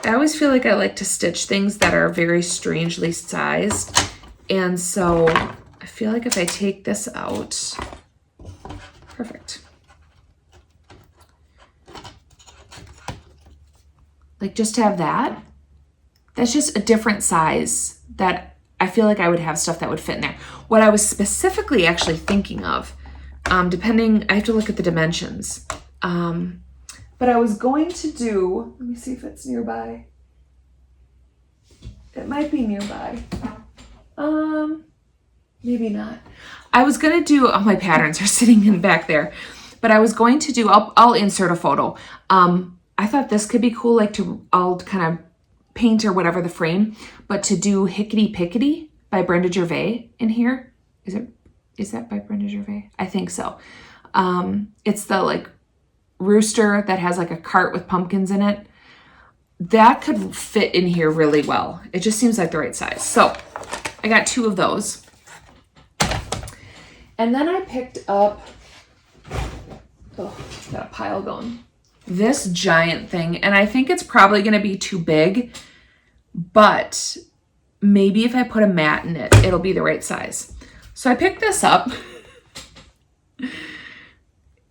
Speaker 1: I always feel like I like to stitch things that are very strangely sized. And so I feel like if I take this out, perfect. Like just to have that, that's just a different size that I feel like I would have stuff that would fit in there. What I was specifically actually thinking of, depending, I have to look at the dimensions. But I was going to do, let me see if it's nearby. It might be nearby. Maybe not. I was gonna do, oh, my patterns are sitting in back there. But I was going to do, I'll insert a photo. I thought this could be cool, like I'll kind of paint or whatever the frame, but to do Hickety Pickety by Brenda Gervais in here. Is Is that by Brenda Gervais? I think so. It's the like rooster that has like a cart with pumpkins in it. That could fit in here really well. It just seems like the right size. So I got 2 of those. And then I picked up, got a pile going, this giant thing. And I think it's probably going to be too big, but maybe if I put a mat in it, it'll be the right size. So I picked this up.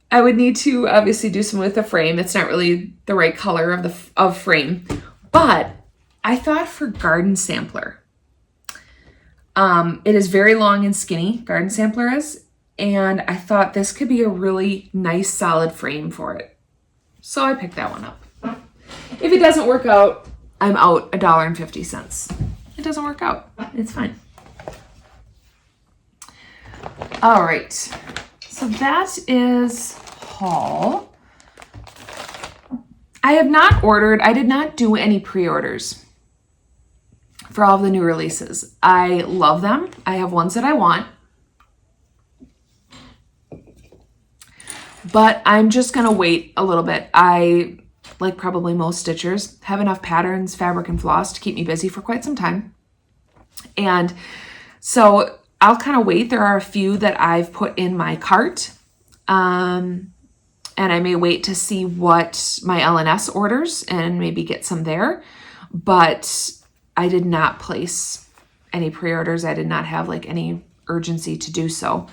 Speaker 1: I would need to obviously do some with the frame. It's not really the right color of frame, but I thought for garden sampler, it is very long and skinny, garden sampler is, and I thought this could be a really nice solid frame for it. So I picked that one up. If it doesn't work out, I'm out $1.50. It doesn't work out, it's fine. All right, so that is haul. I have not ordered, I did not do any pre-orders for all of the new releases. I love them. I have ones that I want. But I'm just gonna wait a little bit. I, like probably most stitchers, have enough patterns, fabric, and floss to keep me busy for quite some time. And so I'll kind of wait. There are a few that I've put in my cart. And I may wait to see what my LNS orders and maybe get some there. But I did not place any pre-orders. I did not have like any urgency to do so.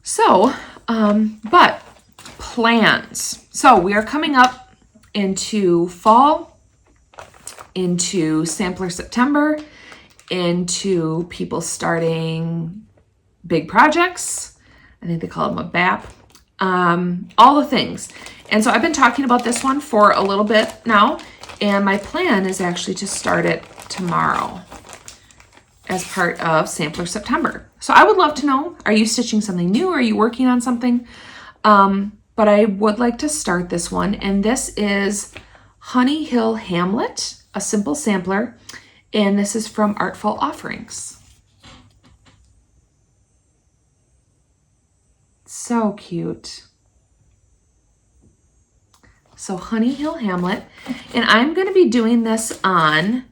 Speaker 1: So, but plans. So we are coming up into fall, into Sampler September, into people starting big projects. I think they call them a BAP. All the things. And so I've been talking about this one for a little bit now, and my plan is actually to start it tomorrow as part of Sampler September. So I would love to know, are you stitching something new? Are you working on something? But I would like to start this one, and this is Honey Hill Hamlet, a simple sampler, and this is from Artful Offerings. So cute. So Honey Hill Hamlet, and I'm going to be doing this on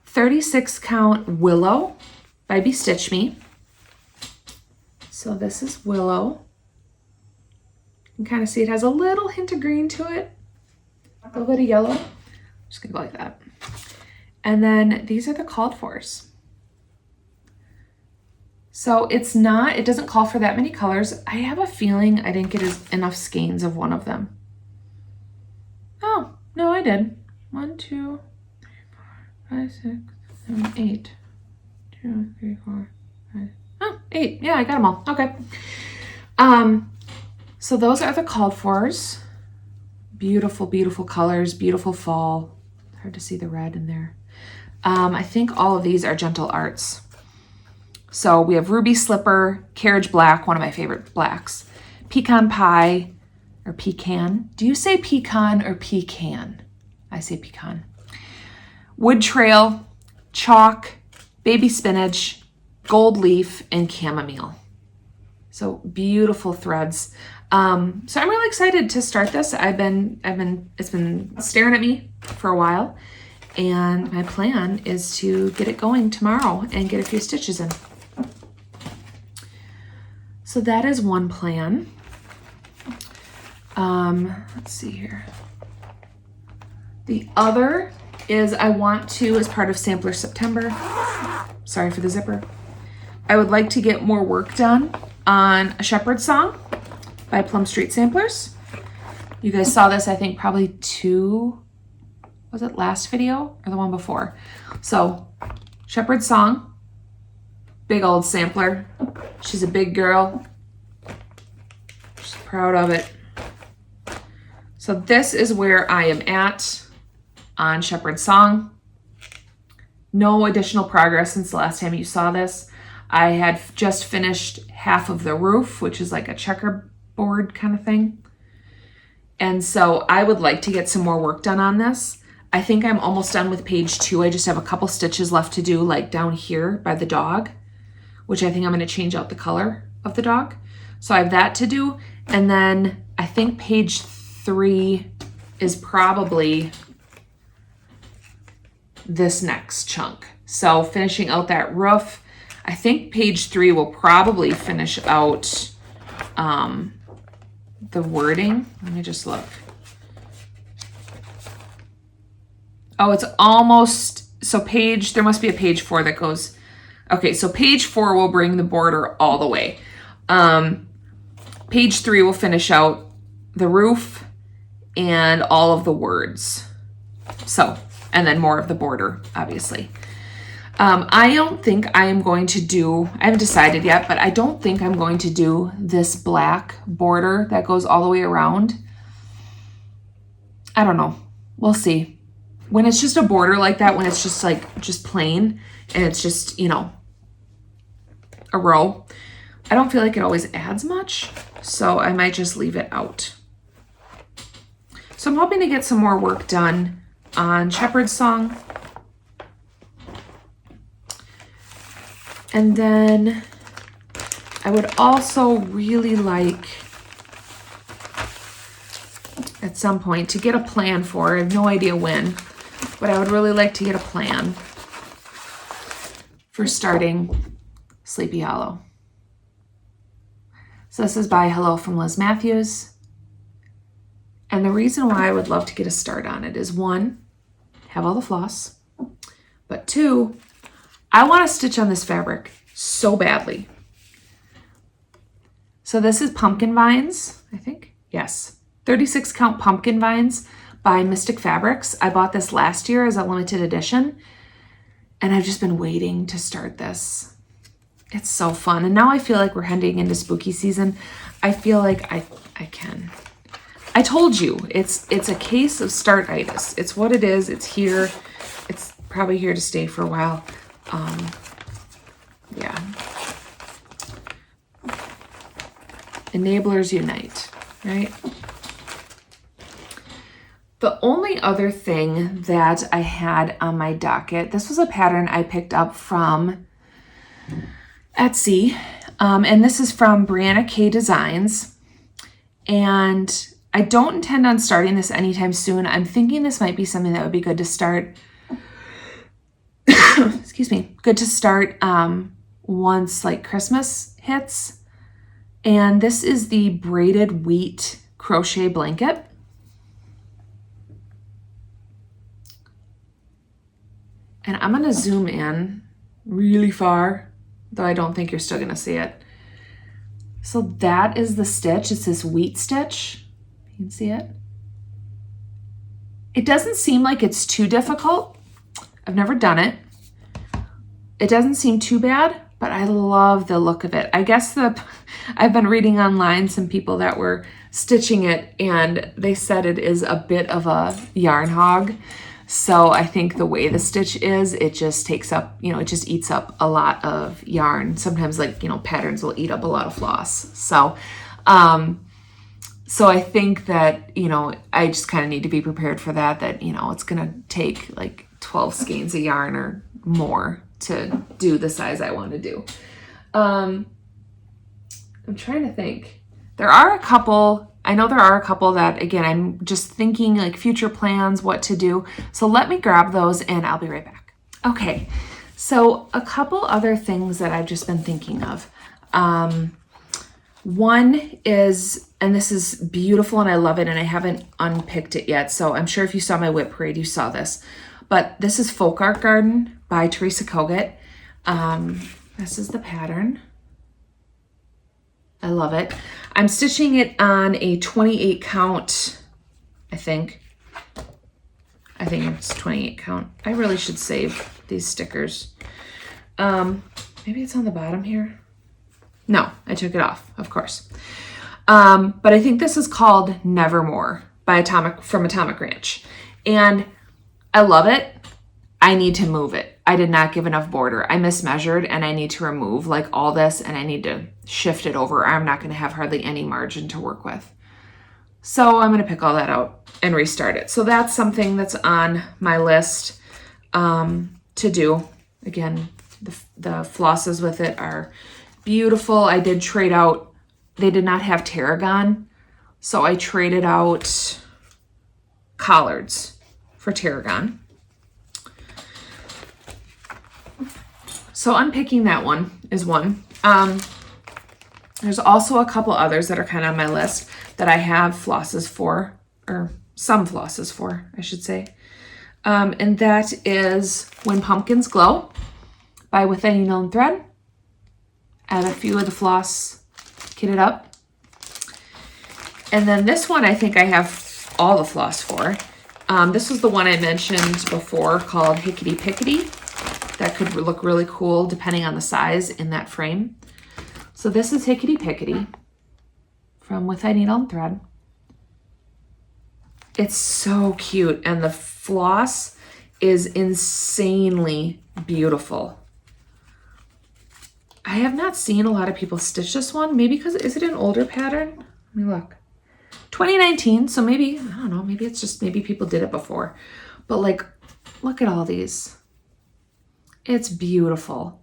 Speaker 1: 36 count Willow by Bestitch Me. So this is Willow. You can kind of see it has a little hint of green to it, a little bit of yellow. I'm just gonna go like that. And then these are the called fors. So it doesn't call for that many colors. I have a feeling I didn't get enough skeins of one of them. Oh, no, I did. 1, 2, 3, 4, 5, 6, 7, 8. 2, 3, 4, 5. Oh, 8. Yeah, I got them all. Okay. So those are the called fors. Beautiful, beautiful colors, beautiful fall. Hard to see the red in there. I think all of these are Gentle Arts. So we have Ruby Slipper, Carriage Black, one of my favorite blacks, Pecan Pie, or Pecan. Do you say pecan or pecan? I say pecan. Wood Trail, Chalk, Baby Spinach, Gold Leaf, and Chamomile. So beautiful threads. So I'm really excited to start this. It's been staring at me for a while, and my plan is to get it going tomorrow and get a few stitches in. So that is one plan. Let's see here. The other is I want to, as part of Sampler September, sorry for the zipper, I would like to get more work done on A Shepherd's Song by Plum Street Samplers. You guys saw this, I think, probably was it last video or the one before? So, Shepherd's Song, big old sampler. She's a big girl. She's proud of it. So this is where I am at on Shepherd's Song. No additional progress since the last time you saw this. I had just finished half of the roof, which is like a checkerboard kind of thing. And so I would like to get some more work done on this. I think I'm almost done with page 2. I just have a couple stitches left to do, like down here by the dog, which I think I'm going to change out the color of the dog. So I have that to do. And then I think page 3 is probably this next chunk. So finishing out that roof. I think page 3 will probably finish out the wording. Let me just look. Oh, it's almost, so there must be a page 4 that goes, okay, so page 4 will bring the border all the way. Page 3 will finish out the roof and all of the words. So, and then more of the border, obviously. I don't think I am going to do, I haven't decided yet, but I don't think I'm going to do this black border that goes all the way around. I don't know. We'll see. When it's just a border like that, when it's just like, just plain, and it's just, you know, a row, I don't feel like it always adds much. So I might just leave it out. So I'm hoping to get some more work done on Shepherd's Song. And then I would also really like at some point to get a plan for, I have no idea when, but I would really like to get a plan for starting Sleepy Hollow. So this is by Hello from Liz Matthews. And the reason why I would love to get a start on it is 1, have all the floss, but 2, I want to stitch on this fabric so badly. So this is Pumpkin Vines, I think. Yes. 36 count Pumpkin Vines by Mystic Fabrics. I bought this last year as a limited edition, and I've just been waiting to start this. It's so fun. And now I feel like we're heading into spooky season. I feel like I can. I told you, it's a case of startitis. It's what it is. It's here. It's probably here to stay for a while. Yeah. Enablers unite, right? The only other thing that I had on my docket, this was a pattern I picked up from Etsy, and this is from Brianna K Designs, and I don't intend on starting this anytime soon. I'm thinking this might be something that would be good to start, excuse me, good to start once like Christmas hits. And this is the braided wheat crochet blanket. And I'm gonna zoom in really far, though I don't think you're still gonna see it. So that is the stitch. It's this wheat stitch. You can see it. It doesn't seem like it's too difficult. I've never done it. It doesn't seem too bad, but I love the look of it. I guess I've been reading online some people that were stitching it, and they said it is a bit of a yarn hog. So I think the way the stitch is, it just takes up, it just eats up a lot of yarn. Sometimes patterns will eat up a lot of floss. So, so I think that, I just kind of need to be prepared for that, it's going to take like 12 skeins of yarn or more to do the size I want to do. I'm trying to think. I know there are a couple that, again, I'm just thinking like future plans, what to do. So let me grab those and I'll be right back. Okay, so a couple other things that I've just been thinking of. One is, and this is beautiful and I love it and I haven't unpicked it yet. So I'm sure if you saw my whip parade, you saw this. But this is Folk Art Garden by Teresa Kogut. This is the pattern. I love it. I'm stitching it on a 28 count, I think it's 28 count. I really should save these stickers. Maybe it's on the bottom here. No, I took it off, of course. But I think this is called Nevermore from Atomic Ranch. And I love it. I need to move it. I did not give enough border. I mismeasured and I need to remove like all this and I need to shift it over. I'm not going to have hardly any margin to work with. So I'm going to pick all that out and restart it. So that's something that's on my list to do. Again, The flosses with it are beautiful. I did trade out, they did not have tarragon, so I traded out collards for tarragon. So unpicking that one is one. There's also a couple others that are kind of on my list that I have flosses for, or some flosses for, I should say. And that is When Pumpkins Glow by With a Needle and Thread. I have a few of the floss kitted up. And then this one I think I have all the floss for. This was the one I mentioned before called Hickety Pickety. That could look really cool depending on the size in that frame. So this is Hickety Pickety from With a Needle and Thread. It's so cute, and the floss is insanely beautiful. I have not seen a lot of people stitch this one, maybe because, is it an older pattern? Let me look. 2019, so maybe, I don't know, maybe it's just, maybe people did it before. But like, look at all these. It's beautiful.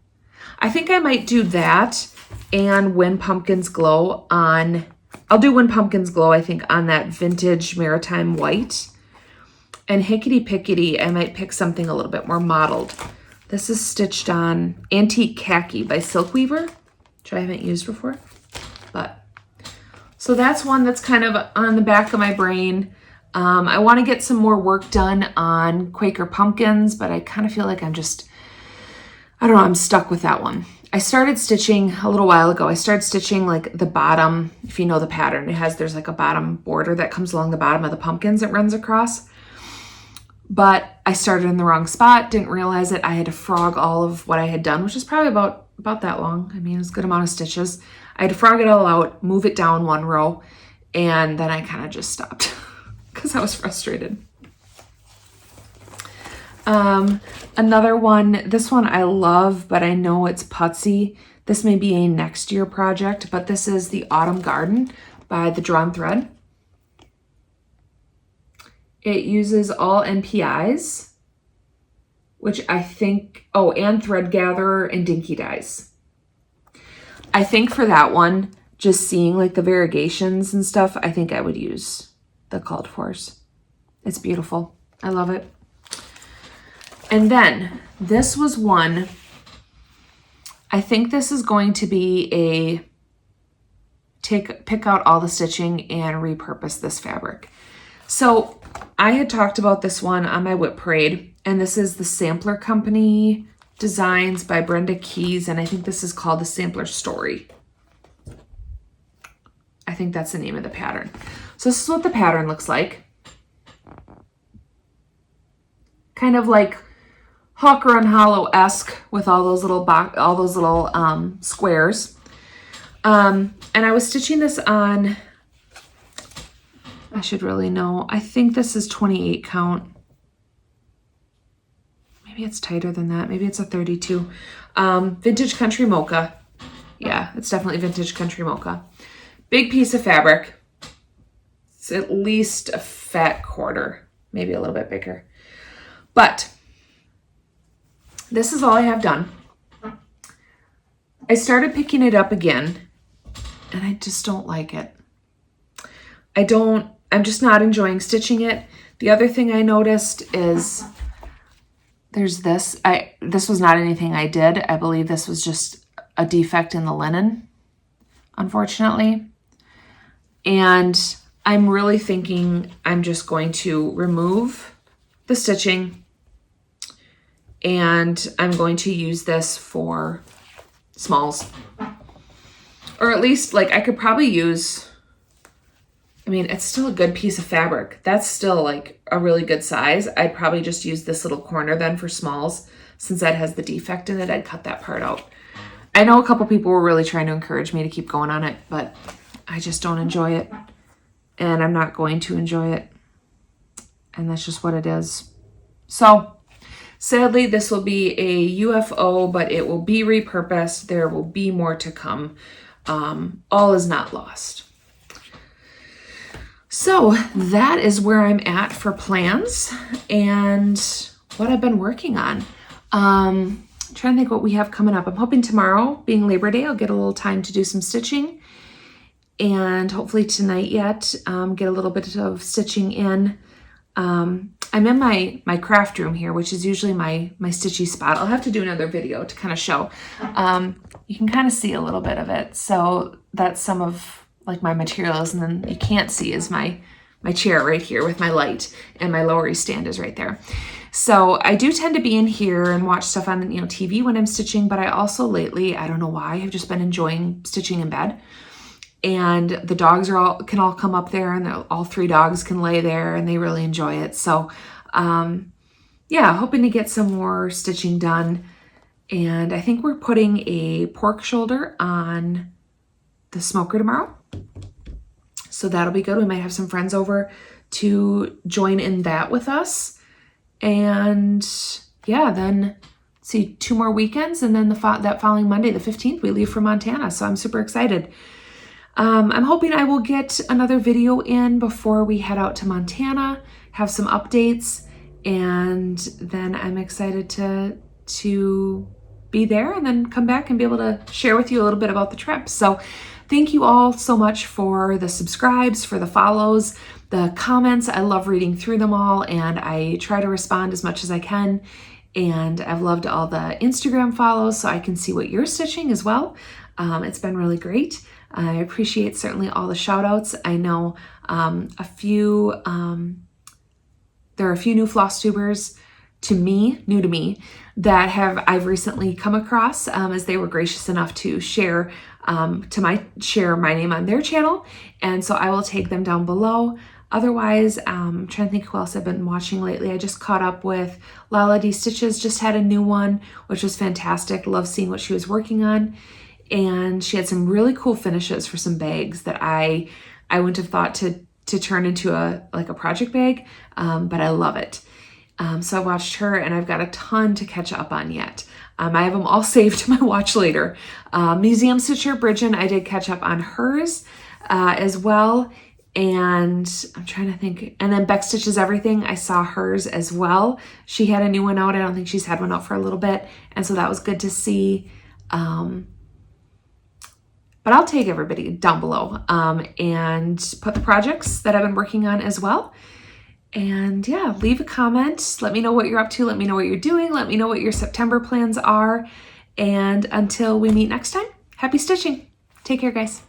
Speaker 1: I think I might do that and When Pumpkins Glow on, I'll do When Pumpkins Glow, I think, on that vintage maritime white. And Hickety Pickety, I might pick something a little bit more modeled. This is stitched on Antique Khaki by Silk Weaver, which I haven't used before. But, so that's one that's kind of on the back of my brain. I want to get some more work done on Quaker pumpkins, but I kind of feel like I don't know, I'm stuck with that one. I started stitching a little while ago. I started stitching like the bottom, if you know the pattern, there's like a bottom border that comes along the bottom of the pumpkins that runs across. But I started in the wrong spot, didn't realize it. I had to frog all of what I had done, which is probably about that long. I mean, it's a good amount of stitches. I had to frog it all out, move it down one row, and then I kind of just stopped because I was frustrated. Another one, this one I love, but I know it's putsy. This may be a next year project, but this is the Autumn Garden by the Drawn Thread. It uses all NPIs, which I think, oh, and Thread Gatherer and Dinky Dyes. I think for that one, just seeing like the variegations and stuff, I think I would use the called fors. It's beautiful. I love it. And then this was one, I think this is going to be a pick out all the stitching and repurpose this fabric. So I had talked about this one on my Whip Parade, and this is the Sampler Company Designs by Brenda Keys, and I think this is called the Sampler Story. I think that's the name of the pattern. So this is what the pattern looks like. Kind of like Hawk Run Hollow-esque with all those little squares. And I was stitching this on, I should really know, I think this is 28 count. Maybe it's tighter than that. Maybe it's a 32. Vintage Country Mocha. Yeah, it's definitely Vintage Country Mocha. Big piece of fabric. It's at least a fat quarter, maybe a little bit bigger. But this is all I have done. I started picking it up again, and I just don't like it. I'm just not enjoying stitching it. The other thing I noticed is there's this. This was not anything I did. I believe this was just a defect in the linen, unfortunately. And I'm really thinking I'm just going to remove the stitching, and I'm going to use this for smalls. Or at least, like, I could probably use, I mean, it's still a good piece of fabric. That's still like a really good size. I'd probably just use this little corner then for smalls. Since that has the defect in it, I'd cut that part out. I know a couple people were really trying to encourage me to keep going on it, but I just don't enjoy it. And I'm not going to enjoy it. And that's just what it is. So, sadly, this will be a UFO, but it will be repurposed. There will be more to come. All is not lost. So that is where I'm at for plans and what I've been working on. trying to think what we have coming up. I'm hoping tomorrow, being Labor Day, I'll get a little time to do some stitching. And hopefully tonight yet, get a little bit of stitching in. I'm in my craft room here, which is usually my stitchy spot. I'll have to do another video to kind of show. You can kind of see a little bit of it. So that's some of like my materials, and then you can't see is my chair right here with my light, and my lowery stand is right there. So I do tend to be in here and watch stuff on TV when I'm stitching, but I also lately, I don't know why, I've just been enjoying stitching in bed. And the dogs can all come up there, and all 3 dogs can lay there, and they really enjoy it. So yeah, hoping to get some more stitching done. And I think we're putting a pork shoulder on the smoker tomorrow. So that'll be good. We might have some friends over to join in that with us. And yeah, then see 2 more weekends, and then that following Monday, the 15th, we leave for Montana. So I'm super excited. I'm hoping I will get another video in before we head out to Montana, have some updates, and then I'm excited to be there and then come back and be able to share with you a little bit about the trip. So thank you all so much for the subscribes, for the follows, the comments. I love reading through them all, and I try to respond as much as I can. And I've loved all the Instagram follows so I can see what you're stitching as well. It's been really great. I appreciate certainly all the shout outs. I know there are a few new floss tubers new to me, that I've recently come across, as they were gracious enough to share my name on their channel. And so I will take them down below. Otherwise, I'm trying to think who else I've been watching lately. I just caught up with Lala D Stitches, just had a new one, which was fantastic. Love seeing what she was working on. And she had some really cool finishes for some bags that I wouldn't have thought to turn into a project bag, but I love it. So I watched her, and I've got a ton to catch up on yet. I have them all saved to my watch later. Museum Stitcher Bridget, I did catch up on hers as well. And I'm trying to think. And then Beck Stitches Everything, I saw hers as well. She had a new one out. I don't think she's had one out for a little bit. And so that was good to see. But I'll take everybody down below and put the projects that I've been working on as well. And yeah, leave a comment. Let me know what you're up to. Let me know what you're doing. Let me know what your September plans are. And until we meet next time, happy stitching. Take care, guys.